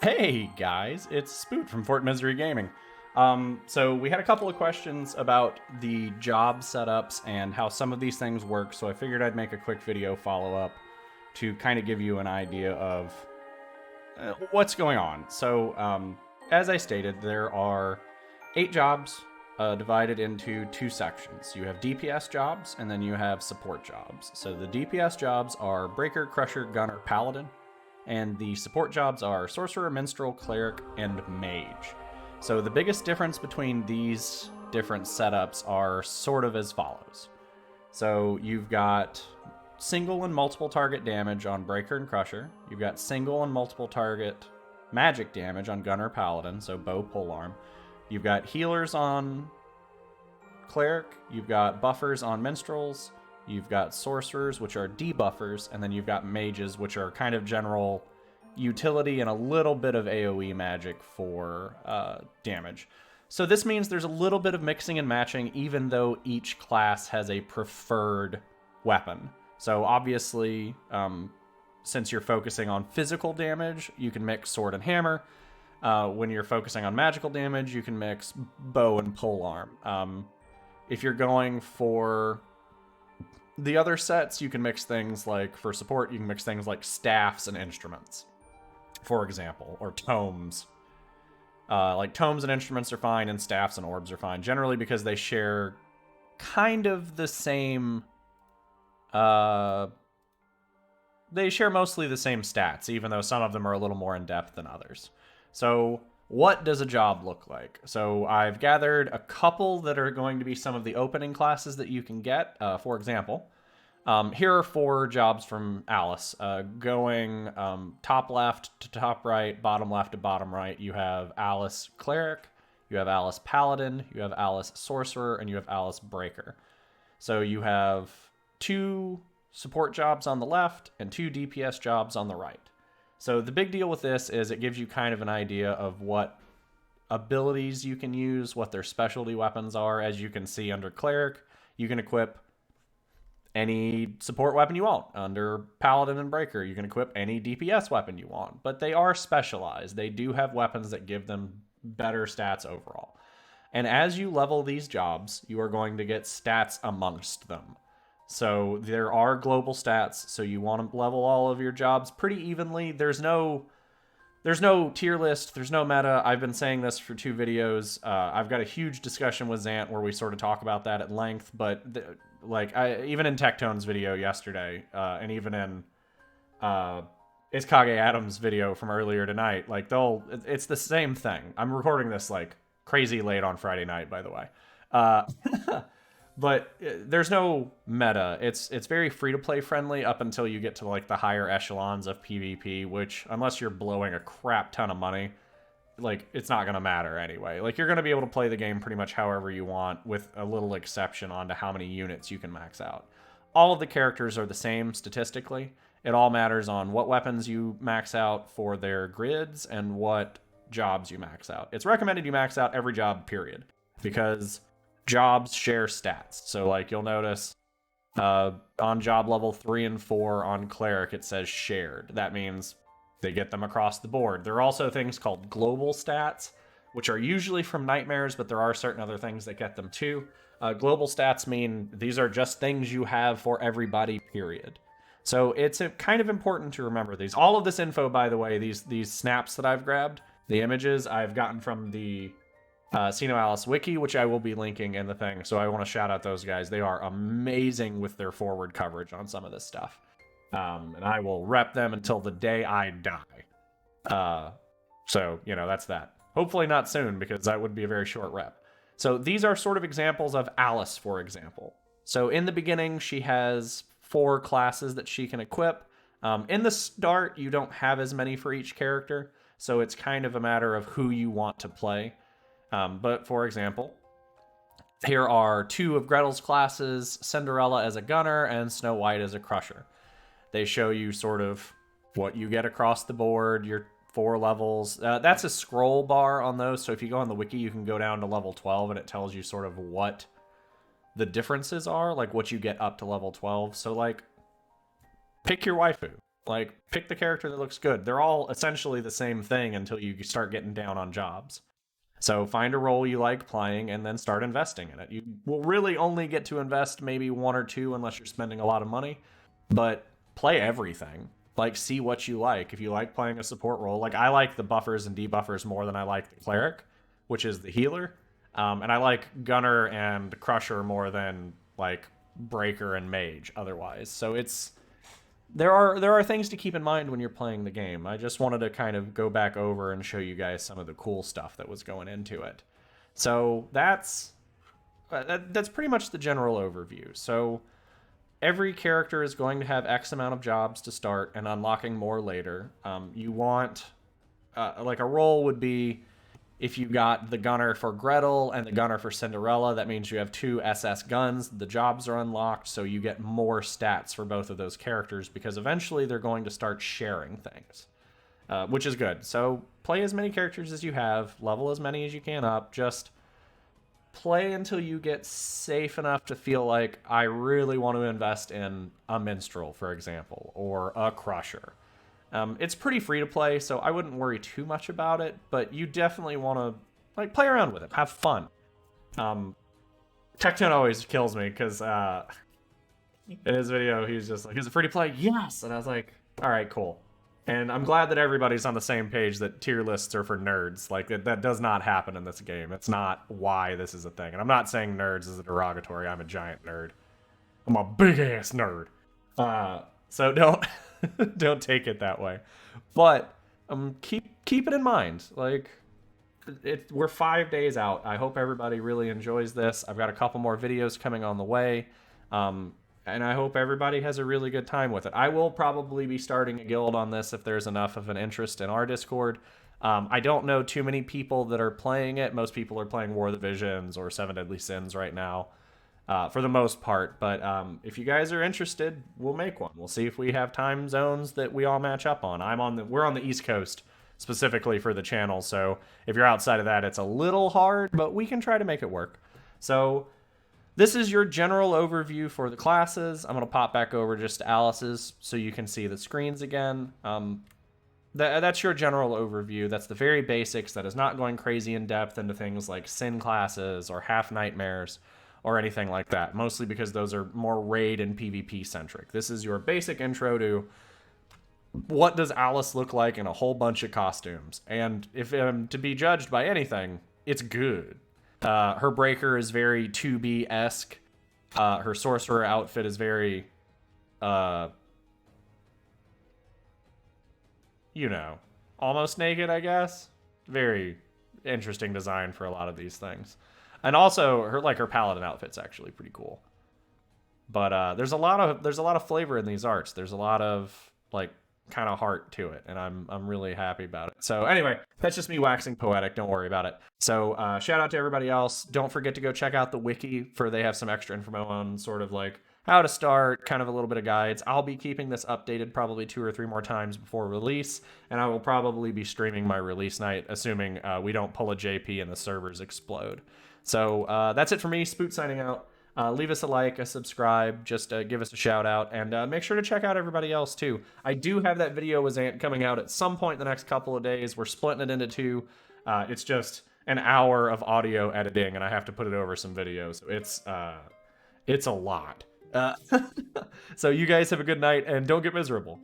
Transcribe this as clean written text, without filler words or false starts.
Hey guys, it's Spoot from Fort Misery Gaming. So we had a couple of questions about the job setups and how some of these things work, so I figured I'd make a quick video follow-up to kind of give you an idea of what's going on. So, as I stated, there are 8 jobs divided into 2 sections. You have DPS jobs, and then you have support jobs. So the DPS jobs are Breaker, Crusher, Gunner, Paladin, and the support jobs are Sorcerer, Minstrel, Cleric, and Mage. So the biggest difference between these different setups are sort of as follows. So you've got single and multiple target damage on Breaker and Crusher. You've got single and multiple target magic damage on Gunner, Paladin, so bow, polearm. You've got healers on Cleric. You've got buffers on Minstrels. You've got sorcerers, which are debuffers, and then you've got mages, which are kind of general utility and a little bit of AoE magic for damage. So this means there's a little bit of mixing and matching, even though each class has a preferred weapon. So obviously, since you're focusing on physical damage, you can mix sword and hammer. When you're focusing on magical damage, you can mix bow and polearm. If you're going for the other sets, you can mix things like, for support, you can mix things like staffs and instruments, for example, or tomes. Like tomes and instruments are fine, and staffs and orbs are fine, generally because they share kind of the same... they share mostly the same stats, even though some of them are a little more in-depth than others. So what does a job look like? So I've gathered a couple that are going to be some of the opening classes that you can get. For example, here are 4 jobs from Alice. Going top left to top right, bottom left to bottom right, you have Alice Cleric, you have Alice Paladin, you have Alice Sorcerer, and you have Alice Breaker. So you have 2 support jobs on the left and 2 DPS jobs on the right. So the big deal with this is it gives you kind of an idea of what abilities you can use, what their specialty weapons are. As you can see under Cleric, you can equip any support weapon you want. Under Paladin and Breaker, you can equip any DPS weapon you want. But they are specialized. They do have weapons that give them better stats overall. And as you level these jobs, you are going to get stats amongst them. So there are global stats, so you want to level all of your jobs pretty evenly. There's no tier list, there's no meta. I've been saying this for 2 videos. I've got a huge discussion with Zant where we sort of talk about that at length, but even in Tectone's video yesterday, and even in Iskage Adams' video from earlier tonight, like it's the same thing. I'm recording this like crazy late on Friday night, by the way. But there's no meta. It's very free-to-play friendly up until you get to like the higher echelons of PvP, which, unless you're blowing a crap ton of money, like, it's not going to matter anyway. Like, you're going to be able to play the game pretty much however you want, with a little exception onto how many units you can max out. All of the characters are the same statistically. It all matters on what weapons you max out for their grids and what jobs you max out. It's recommended you max out every job, period, because jobs share stats. So like you'll notice on job level 3 and 4 on Cleric, it says shared. That means they get them across the board. There are also things called global stats, which are usually from nightmares, but there are certain other things that get them too. Global stats mean these are just things you have for everybody, period. So it's kind of important to remember these. All of this info, by the way, these snaps that I've grabbed, the images I've gotten from the Sinoalice wiki, which I will be linking in the thing. So I want to shout out those guys. They are amazing with their forward coverage on some of this stuff. And I will rep them until the day I die. So, you know, that's that. Hopefully not soon, because that would be a very short rep. So these are sort of examples of Alice, for example. So in the beginning, she has 4 classes that she can equip. In the start, you don't have as many for each character. So it's kind of a matter of who you want to play. But for example, here are 2 of Gretel's classes, Cinderella as a gunner and Snow White as a crusher. They show you sort of what you get across the board, your 4 levels. That's a scroll bar on those, so if you go on the wiki, you can go down to level 12 and it tells you sort of what the differences are, like what you get up to level 12. So like, pick your waifu. Like, pick the character that looks good. They're all essentially the same thing until you start getting down on jobs. So find a role you like playing and then start investing in it. You will really only get to invest maybe one or two unless you're spending a lot of money, but play everything. Like, see what you like. If you like playing a support role, like I like the buffers and debuffers more than I like the cleric, which is the healer. And I like gunner and crusher more than like breaker and mage otherwise. So there are things to keep in mind when you're playing the game. I just wanted to kind of go back over and show you guys some of the cool stuff that was going into it. So that's pretty much the general overview. So every character is going to have X amount of jobs to start and unlocking more later. You want, like a role would be, if you got the gunner for Gretel and the gunner for Cinderella, that means you have 2 SS guns. The jobs are unlocked, so you get more stats for both of those characters because eventually they're going to start sharing things, which is good. So play as many characters as you have, level as many as you can up, just play until you get safe enough to feel like I really want to invest in a minstrel, for example, or a crusher. It's pretty free to play, so I wouldn't worry too much about it, but you definitely want to like play around with it, have fun. Tecton always kills me because in his video he's just like, "Is it free to play?" Yes, and I was like, "All right, cool." And I'm glad that everybody's on the same page that tier lists are for nerds. Like that does not happen in this game. It's not why this is a thing. And I'm not saying nerds is a derogatory. I'm a giant nerd. I'm a big ass nerd. So don't don't take it that way. But keep it in mind. Like we're 5 days out. I hope everybody really enjoys this. I've got a couple more videos coming on the way. And I hope everybody has a really good time with it. I will probably be starting a guild on this if there's enough of an interest in our Discord. I don't know too many people that are playing it. Most people are playing War of the Visions or Seven Deadly Sins right now, for the most part. But if you guys are interested, we'll make one. We'll see if we have time zones that we all match up on. We're on the East Coast specifically for the channel, so if you're outside of that, it's a little hard, but we can try to make it work. So this is your general overview for the classes. I'm going to pop back over just to Alice's so you can see the screens again. That's your general overview. That's the very basics. That is not going crazy in depth into things like Sin classes or Half Nightmares or anything like that, mostly because those are more raid and PvP centric. This is your basic intro to what does Alice look like in a whole bunch of costumes. And if I'm to be judged by anything, it's good. Her breaker is very 2B-esque. Her sorcerer outfit is very, almost naked, I guess. Very interesting design for a lot of these things. And also, her paladin outfit's actually pretty cool. But there's a lot of flavor in these arts. There's a lot of kind of heart to it, and I'm really happy about it. So anyway, that's just me waxing poetic. Don't worry about it. So shout out to everybody else. Don't forget to go check out the wiki they have some extra info on sort of like how to start, kind of a little bit of guides. I'll be keeping this updated probably 2 or 3 more times before release, and I will probably be streaming my release night, assuming we don't pull a JP and the servers explode. So that's it for me. Spoot signing out. Leave us a like, a subscribe, just give us a shout out, and make sure to check out everybody else too. I do have that video with Ant coming out at some point in the next couple of days. We're splitting it into 2. It's just an hour of audio editing, and I have to put it over some videos. It's a lot. So you guys have a good night, and don't get miserable.